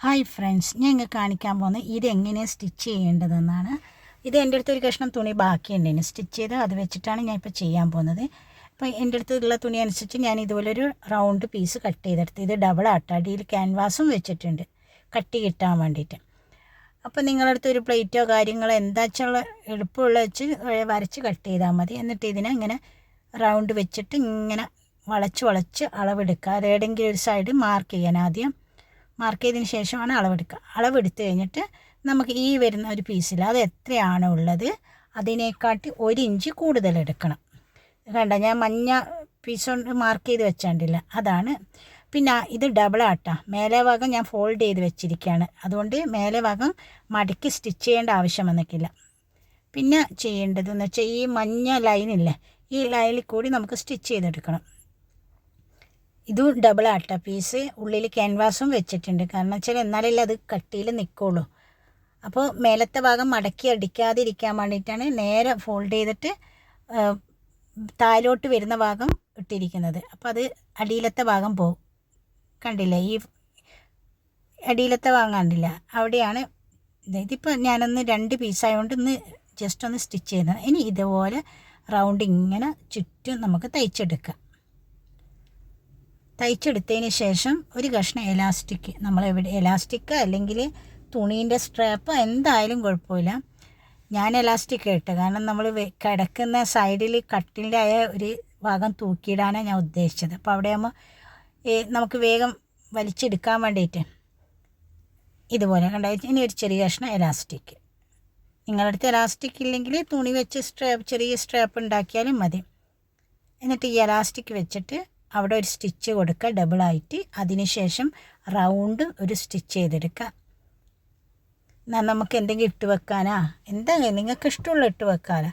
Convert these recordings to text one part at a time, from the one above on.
Hi friends, ഞാൻ ഇങ്ങ് കാണിക്കാൻ പോകുന്നത് ഇതെങ്ങനെയാണ് സ്റ്റിച്ച് ചെയ്യേണ്ടതെന്നാണ്. ഇത് എൻ്റെ അടുത്തൊരു കഷ്ണം തുണി ബാക്കിയുണ്ടായിരുന്നു, സ്റ്റിച്ച് ചെയ്ത് അത് വെച്ചിട്ടാണ് ഞാൻ ഇപ്പോൾ ചെയ്യാൻ പോകുന്നത്. അപ്പോൾ എൻ്റെ അടുത്തുള്ള തുണി അനുസരിച്ച് ഞാൻ ഇതുപോലൊരു റൗണ്ട് പീസ് കട്ട് ചെയ്തെടുത്ത്, ഇത് ഡബിൾ ആട്ട, അടിയിൽ ക്യാൻവാസും വെച്ചിട്ടുണ്ട് കട്ടി കിട്ടാൻ വേണ്ടിയിട്ട്. അപ്പോൾ നിങ്ങളുടെ അടുത്ത് ഒരു പ്ലേറ്റോ കാര്യങ്ങളോ എന്താ വെച്ചാൽ എളുപ്പമുള്ള വെച്ച് വരച്ച് കട്ട് ചെയ്താൽ മതി. എന്നിട്ട് ഇതിനെ ഇങ്ങനെ റൗണ്ട് വെച്ചിട്ട് ഇങ്ങനെ വളച്ച് അളവെടുക്കുക. അത് ഏതെങ്കിലും ഒരു സൈഡ് മാർക്ക് ചെയ്യാൻ ആദ്യം മാർക്ക് ചെയ്തതിന് ശേഷമാണ് അളവെടുക്കുക. അളവെടുത്ത് കഴിഞ്ഞിട്ട് നമുക്ക് ഈ വരുന്ന ഒരു പീസിൽ അത് എത്രയാണോ ഉള്ളത് അതിനെക്കാട്ടി 1 ഇഞ്ച് കൂടുതൽ എടുക്കണം. കണ്ട, ഞാൻ മഞ്ഞ പീസ് കൊണ്ട് മാർക്ക് ചെയ്ത് വെച്ചാണ്ടില്ല, അതാണ്. പിന്നെ ഇത് ഡബിൾ ആട്ടാ, മേലെ ഭാഗം ഞാൻ ഫോൾഡ് ചെയ്ത് വെച്ചിരിക്കുകയാണ്, അതുകൊണ്ട് മേലെ ഭാഗം മടക്കി സ്റ്റിച്ച് ചെയ്യേണ്ട ആവശ്യം വന്നിട്ടില്ല. പിന്നെ ചെയ്യേണ്ടതെന്ന് വെച്ചാൽ ഈ മഞ്ഞ ലൈനില്ലേ, ഈ ലൈനിൽ കൂടി നമുക്ക് സ്റ്റിച്ച് ചെയ്തെടുക്കണം. ഇതും ഡബിൾ ആട്ട പീസ്, ഉള്ളിൽ ക്യാൻവാസും വെച്ചിട്ടുണ്ട്, കാരണം വെച്ചാൽ എന്നാലല്ലേ അത് കട്ടിയിൽ നിൽക്കുള്ളൂ. അപ്പോൾ മേലത്തെ ഭാഗം മടക്കി അടിക്കാതിരിക്കാൻ വേണ്ടിയിട്ടാണ് നേരെ ഫോൾഡ് ചെയ്തിട്ട് താഴോട്ട് വരുന്ന ഭാഗം ഇട്ടിരിക്കുന്നത്. അപ്പോൾ അത് അടിയിലത്തെ ഭാഗം പോകും. കണ്ടില്ലേ, ഈ അടിയിലത്തെ ഭാഗം കണ്ടില്ല, അവിടെയാണ് ഇതിപ്പോൾ ഞാനൊന്ന് 2 പീസായതുകൊണ്ട് ഒന്ന് ജസ്റ്റ് ഒന്ന് സ്റ്റിച്ച് ചെയ്തത്. ഇനി ഇതുപോലെ റൗണ്ട് ഇങ്ങനെ ചുറ്റും നമുക്ക് തയ്ച്ചെടുക്കാം. തയ്ച്ചെടുത്തതിന് ശേഷം ഒരു കഷ്ണം എലാസ്റ്റിക്, എലാസ്റ്റിക് അല്ലെങ്കിൽ തുണീൻ്റെ സ്ട്രാപ്പ് എന്തായാലും കുഴപ്പമില്ല. ഞാൻ എലാസ്റ്റിക് ഇട്ട്, കാരണം നമ്മൾ കിടക്കുന്ന സൈഡിൽ കട്ടിലിൻ്റെ ആയ ഒരു ഭാഗം തൂക്കിയിടാനാണ് ഞാൻ ഉദ്ദേശിച്ചത്. അപ്പോൾ അവിടെ ആകുമ്പോൾ നമുക്ക് വേഗം വലിച്ചെടുക്കാൻ വേണ്ടിയിട്ട് ഇതുപോലെ കണ്ട. ഇനി ഒരു ചെറിയ കഷ്ണം എലാസ്റ്റിക്, നിങ്ങളുടെ അടുത്ത് എലാസ്റ്റിക് ഇല്ലെങ്കിൽ തുണി വെച്ച് ചെറിയ സ്ട്രാപ്പ് ഉണ്ടാക്കിയാലും മതി. എന്നിട്ട് ഈ എലാസ്റ്റിക് വെച്ചിട്ട് അവിടെ ഒരു സ്റ്റിച്ച് കൊടുക്കുക ഡബിളായിട്ട്. അതിനുശേഷം റൗണ്ട് ഒരു സ്റ്റിച്ച് ചെയ്തെടുക്കുക. നമുക്ക് എന്തെങ്കിലും ഇട്ട് വെക്കാനാ, എന്തെങ്കിലും നിങ്ങൾക്ക് ഇഷ്ടമുള്ള ഇട്ട് വെക്കാനാ.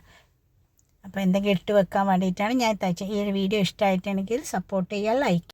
അപ്പോൾ എന്തെങ്കിലും ഇട്ട് വെക്കാൻ വേണ്ടിയിട്ടാണ് ഞാൻ തയ്ച്ചത്. ഈ ഒരു വീഡിയോ ഇഷ്ടമായിട്ടാണെങ്കിൽ സപ്പോർട്ട് ചെയ്യുക, ലൈക്ക്